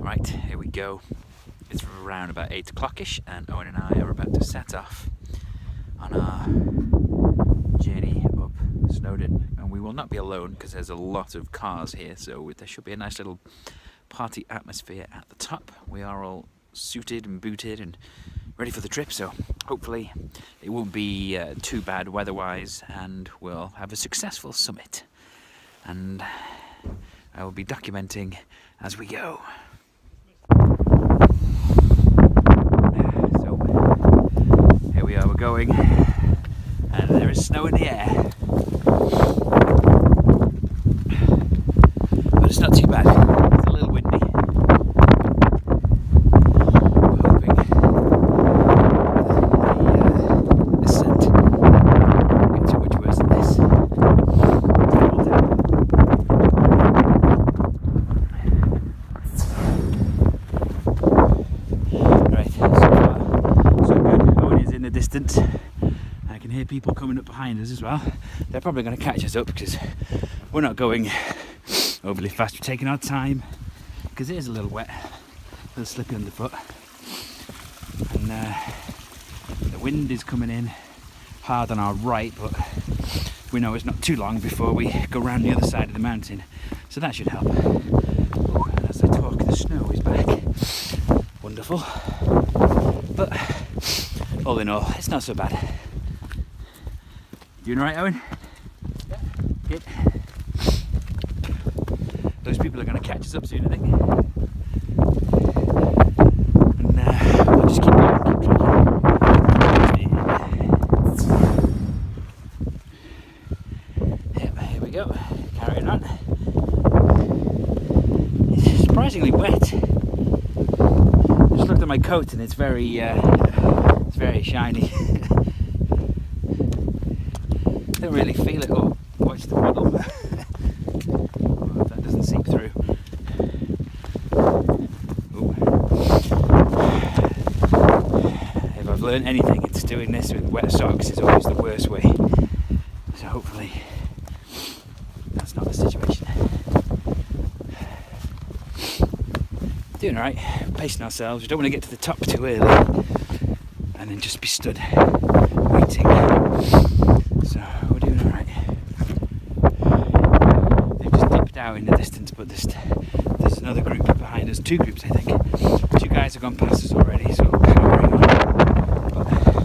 Right, here we go. It's around about 8 o'clock-ish and Owen and I are about to set off on our journey up Snowdon. And we will not be alone because there's a lot of cars here, so there should be a nice little party atmosphere at the top. We are all suited and booted and ready for the trip, so hopefully it won't be too bad weather-wise and we'll have a successful summit. And I will be documenting as we go. So here we are, we're going, and there is snow in the air. But it's not too bad, it's a little windy. We're hoping the descent won't get too much worse than this. Right, so far so good. Owen is in the distance. I can hear people coming up behind us as well. They're probably going to catch us up because we're not going overly fast. We're taking our time because it is a little wet, a little slippy underfoot, and the wind is coming in hard on our right, but we know it's not too long before we go round the other side of the mountain, so that should help. Ooh, and as I talk, the snow is back. Wonderful. But all in all, it's not so bad. You doing alright, Owen? Yeah. Good. Those people are going to catch us up soon, I think. And we'll just keep going, keep tracking. Yep, here we go. Carrying on. It's surprisingly wet. Just looked at my coat and it's very shiny. Don't really feel it. Oh, watch the puddle. That doesn't seep through. Ooh. If I've learned anything, it's doing this with wet socks is always the worst way. So hopefully that's not the situation. Doing alright, pacing ourselves. We don't want to get to the top too early and then just be stood waiting. So we're doing alright. They've just dipped out in the distance, but there's another group behind us, two groups I think. Two guys have gone past us already, so we're powering on.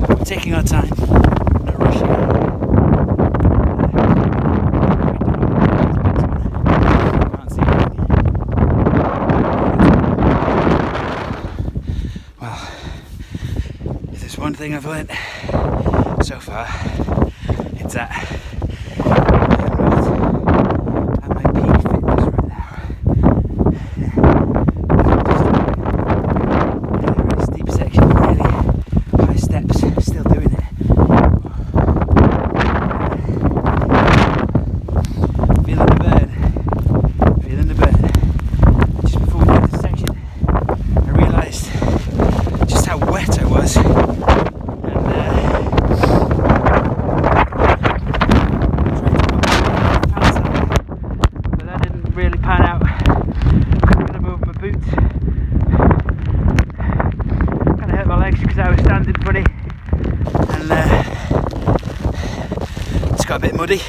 But we're taking our time, not rushing. Can't see anything. Well, if there's one thing I've learnt so far, it's that I'm not at my peak fitness right now. Really steep section, really high steps, still doing it. Feeling the burn, feeling the burn. Just before we hit this section, I realised just how wet I was. Got a bit muddy,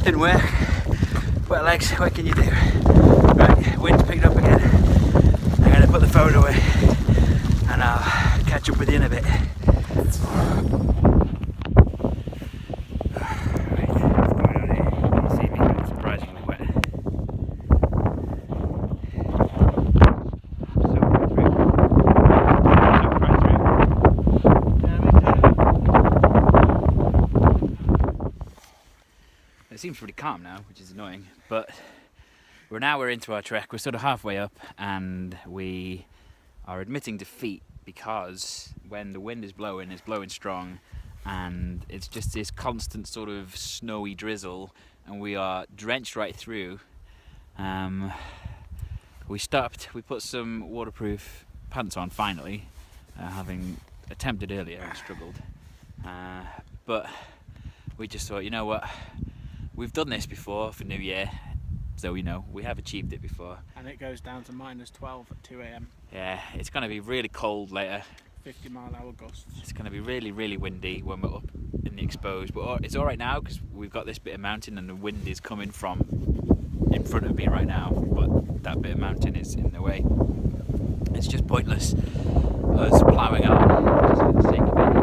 didn't work. Wet legs, what can you do? Right, wind's picked up again. I'm going to put the phone away and I'll catch up with you in a bit. Right, what's going on here? You can see me, it's surprisingly wet. It seems pretty calm now, which is annoying, but we're into our trek. We're sort of halfway up and we are admitting defeat because when the wind is blowing, it's blowing strong and it's just this constant sort of snowy drizzle and we are drenched right through. We stopped, we put some waterproof pants on finally, having attempted earlier and struggled, but we just thought, you know what, we've done this before for New Year, so we know we have achieved it before. And it goes down to -12 at 2 a.m. Yeah, it's going to be really cold later. 50-mile-hour gusts. It's going to be really, really windy when we're up in the exposed, but it's all right now because we've got this bit of mountain and the wind is coming from in front of me right now, but that bit of mountain is in the way. It's just pointless us ploughing on just for the sake of it.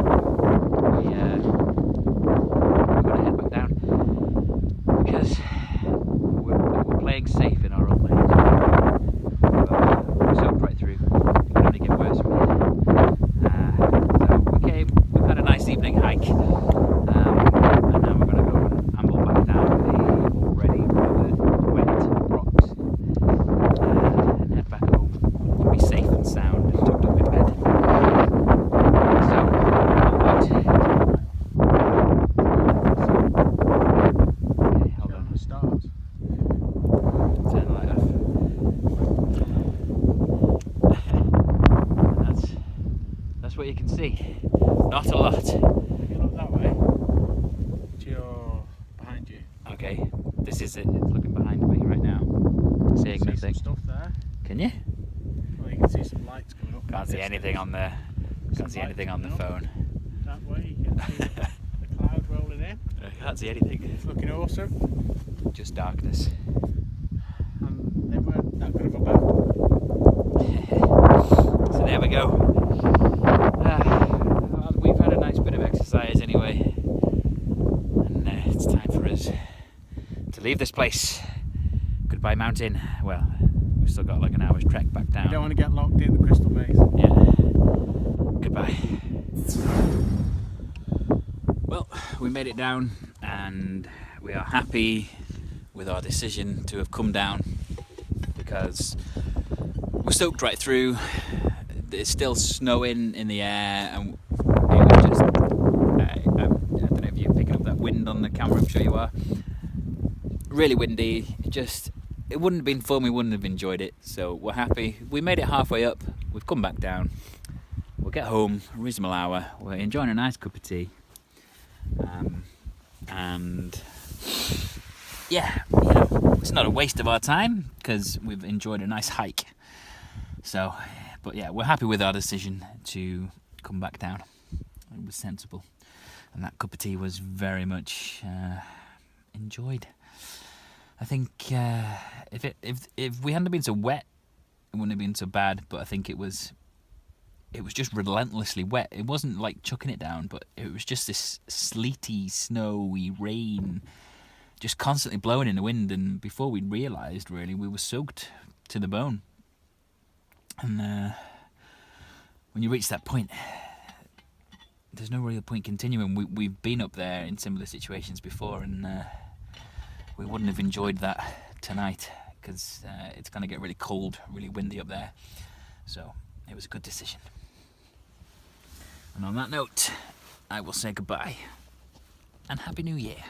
We're going to head back down because we're playing safe in our own lane. We're soaked right through. It can only get worse from here. So we've had a nice evening hike, and now we're going to go and amble back down the already rather wet rocks and head back home. We'll be safe and sound and tucked up in bed. So, okay, hold on. Start. Turn the light off. That's what you can see. Not a lot. If you look that way, to your behind you. Okay, this is it. It's looking behind me right now. Seeing See nothing. some stuff there. Can you? Well, you can see some lights coming up. Can't see anything on the. Can't see anything on the phone. That way you can see the cloud rolling in. I can't see anything. It's looking awesome. Just darkness. And they weren't that good of a bad. So there we go. We've had a nice bit of exercise anyway, and it's time for us to leave this place. Goodbye mountain. Well, we've still got like an hour's trek back down. You don't want to get locked in the crystal maze. Yeah. Goodbye. Well, we made it down and we are happy with our decision to have come down because we're soaked right through. It's still snowing in the air and it was just, I don't know if you're picking up that wind on the camera, I'm sure you are. Really windy, it wouldn't have been fun, we wouldn't have enjoyed it, so we're happy. We made it halfway up, we've come back down, we'll get home, a reasonable hour, we're enjoying a nice cup of tea, and yeah, it's not a waste of our time because we've enjoyed a nice hike. So, but yeah, we're happy with our decision to come back down. It was sensible, and that cup of tea was very much enjoyed. I think if we hadn't been so wet, it wouldn't have been so bad. But I think it was just relentlessly wet. It wasn't like chucking it down, but it was just this sleety, snowy rain, just constantly blowing in the wind. And before we realised, really, we were soaked to the bone. And when you reach that point, there's no real point continuing. We've been up there in similar situations before, and we wouldn't have enjoyed that tonight because it's going to get really cold, really windy up there. So it was a good decision. And on that note, I will say goodbye and Happy New Year.